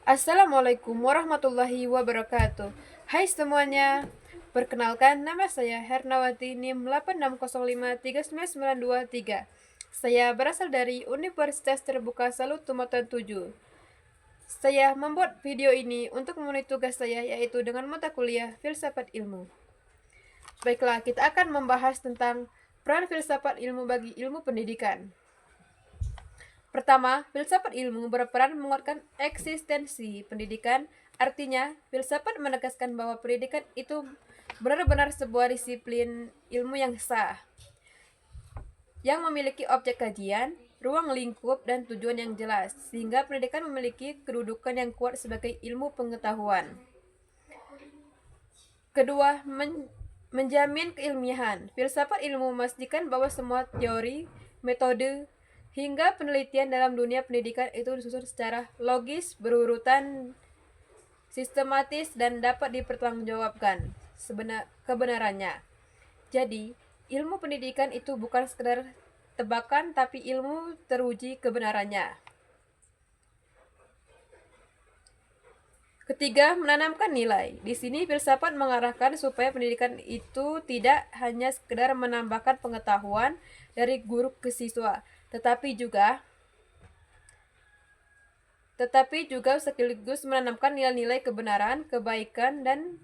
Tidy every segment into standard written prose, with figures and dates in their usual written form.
Assalamualaikum warahmatullahi wabarakatuh. Hai semuanya, perkenalkan nama saya Hernawati NIM 8605399223. Saya berasal dari Universitas Terbuka Salut Tumatan 7. Saya membuat video ini untuk memenuhi tugas saya, yaitu dengan mata kuliah Filsafat Ilmu. Baiklah, kita akan membahas tentang peran filsafat ilmu bagi ilmu pendidikan. Pertama, filsafat ilmu berperan menguatkan eksistensi pendidikan. Artinya, filsafat menegaskan bahwa pendidikan itu benar-benar sebuah disiplin ilmu yang sah, yang memiliki objek kajian, ruang lingkup, dan tujuan yang jelas, sehingga pendidikan memiliki kedudukan yang kuat sebagai ilmu pengetahuan. Kedua, menjamin keilmiahan. Filsafat ilmu memastikan bahwa semua teori, metode, hingga penelitian dalam dunia pendidikan itu disusun secara logis, berurutan, sistematis, dan dapat dipertanggungjawabkan kebenarannya. Jadi, ilmu pendidikan itu bukan sekedar tebakan, tapi ilmu teruji kebenarannya. Ketiga, menanamkan nilai. Di sini filsafat mengarahkan supaya pendidikan itu tidak hanya sekedar menambahkan pengetahuan dari guru ke siswa, tetapi juga sekaligus menanamkan nilai-nilai kebenaran, kebaikan, dan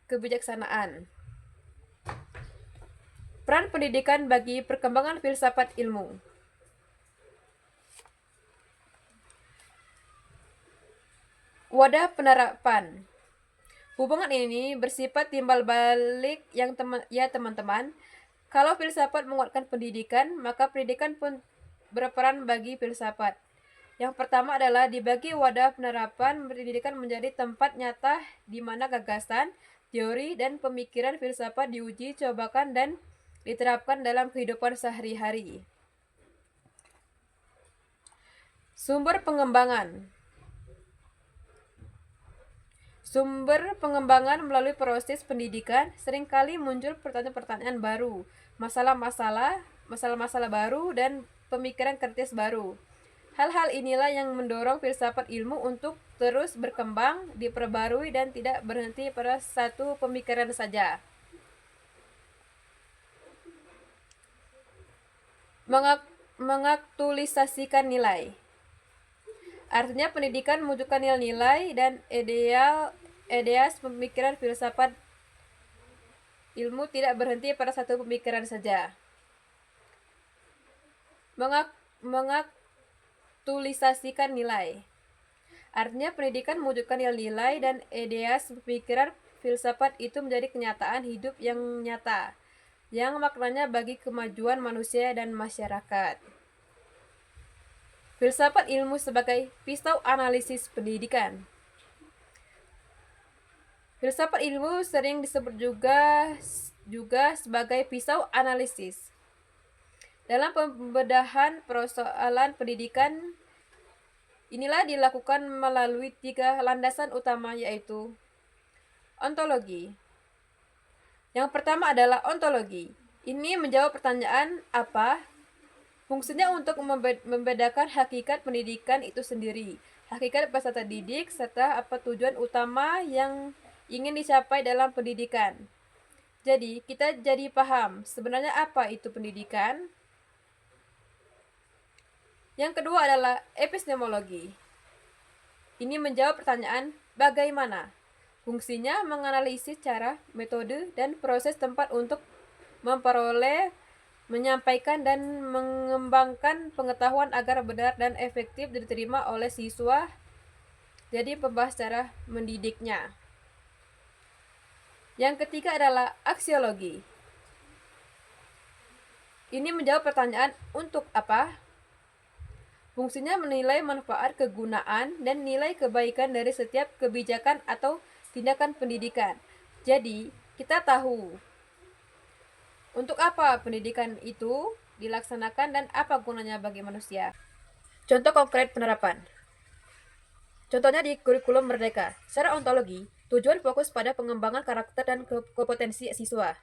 kebijaksanaan. Peran pendidikan bagi perkembangan filsafat ilmu. Wadah penerapan. Hubungan ini bersifat timbal balik yang teman-teman. Kalau filsafat menguatkan pendidikan, maka pendidikan pun berperan bagi filsafat. Yang pertama adalah dibagi wadah penerapan pendidikan menjadi tempat nyata di mana gagasan, teori, dan pemikiran filsafat diuji, cobakan, dan diterapkan dalam kehidupan sehari-hari. Sumber pengembangan. Sumber pengembangan melalui proses pendidikan seringkali muncul pertanyaan-pertanyaan baru, masalah-masalah baru, dan pemikiran kritis baru. Hal-hal inilah yang mendorong filsafat ilmu untuk terus berkembang, diperbarui, dan tidak berhenti pada satu pemikiran saja. Mengaktualisasikan nilai. Artinya pendidikan mewujudkan nilai-nilai dan ideas pemikiran filsafat ilmu tidak berhenti pada satu pemikiran saja. Mengaktualisasikan nilai. Artinya pendidikan mewujudkan nilai-nilai dan ideas pemikiran filsafat itu menjadi kenyataan hidup yang nyata, yang maknanya bagi kemajuan manusia dan masyarakat. Filsafat ilmu sebagai pisau analisis pendidikan. Filsafat ilmu sering disebut juga sebagai pisau analisis. Dalam pembedahan persoalan pendidikan, inilah dilakukan melalui 3 landasan utama, yaitu ontologi. Yang pertama adalah ontologi. Ini menjawab pertanyaan apa fungsinya untuk membedakan hakikat pendidikan itu sendiri, hakikat peserta didik, serta apa tujuan utama yang ingin dicapai dalam pendidikan. Jadi, kita jadi paham sebenarnya apa itu pendidikan. Yang kedua adalah epistemologi. Ini menjawab pertanyaan bagaimana fungsinya menganalisis cara, metode, dan proses tempat untuk memperoleh, menyampaikan, dan mengembangkan pengetahuan agar benar dan efektif diterima oleh siswa. Jadi pembahas cara mendidiknya. Yang ketiga adalah aksiologi. Ini menjawab pertanyaan untuk apa? Fungsinya menilai manfaat, kegunaan, dan nilai kebaikan dari setiap kebijakan atau tindakan pendidikan. Jadi, kita tahu untuk apa pendidikan itu dilaksanakan dan apa gunanya bagi manusia. Contoh konkret penerapan. Contohnya di kurikulum Merdeka. Secara ontologi, tujuan fokus pada pengembangan karakter dan kompetensi siswa.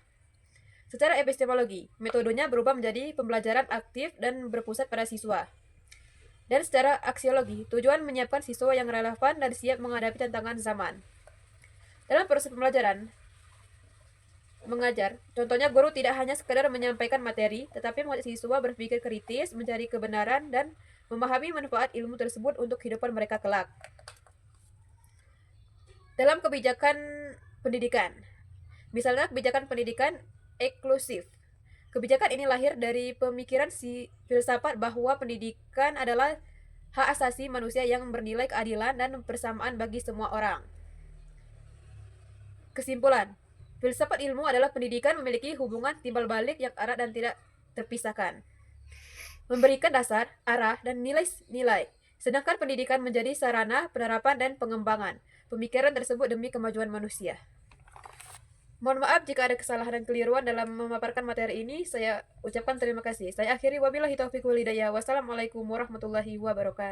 Secara epistemologi, metodenya berubah menjadi pembelajaran aktif dan berpusat pada siswa. Dan secara aksiologi, tujuan menyiapkan siswa yang relevan dan siap menghadapi tantangan zaman. Dalam proses pembelajaran, mengajar, contohnya guru tidak hanya sekedar menyampaikan materi, tetapi mengajak siswa berpikir kritis, mencari kebenaran, dan memahami manfaat ilmu tersebut untuk kehidupan mereka kelak. Dalam kebijakan pendidikan, misalnya kebijakan pendidikan eksklusif. Kebijakan ini lahir dari pemikiran filsafat bahwa pendidikan adalah hak asasi manusia yang bernilai keadilan dan persamaan bagi semua orang. Kesimpulan, filsafat ilmu adalah pendidikan memiliki hubungan timbal balik yang erat dan tidak terpisahkan. Memberikan dasar, arah, dan nilai-nilai. Sedangkan pendidikan menjadi sarana penerapan dan pengembangan pemikiran tersebut demi kemajuan manusia. Mohon maaf jika ada kesalahan dan keliruan dalam memaparkan materi ini. Saya ucapkan terima kasih. Saya akhiri, wabillahi taufiq wal hidayah. Wassalamualaikum warahmatullahi wabarakatuh.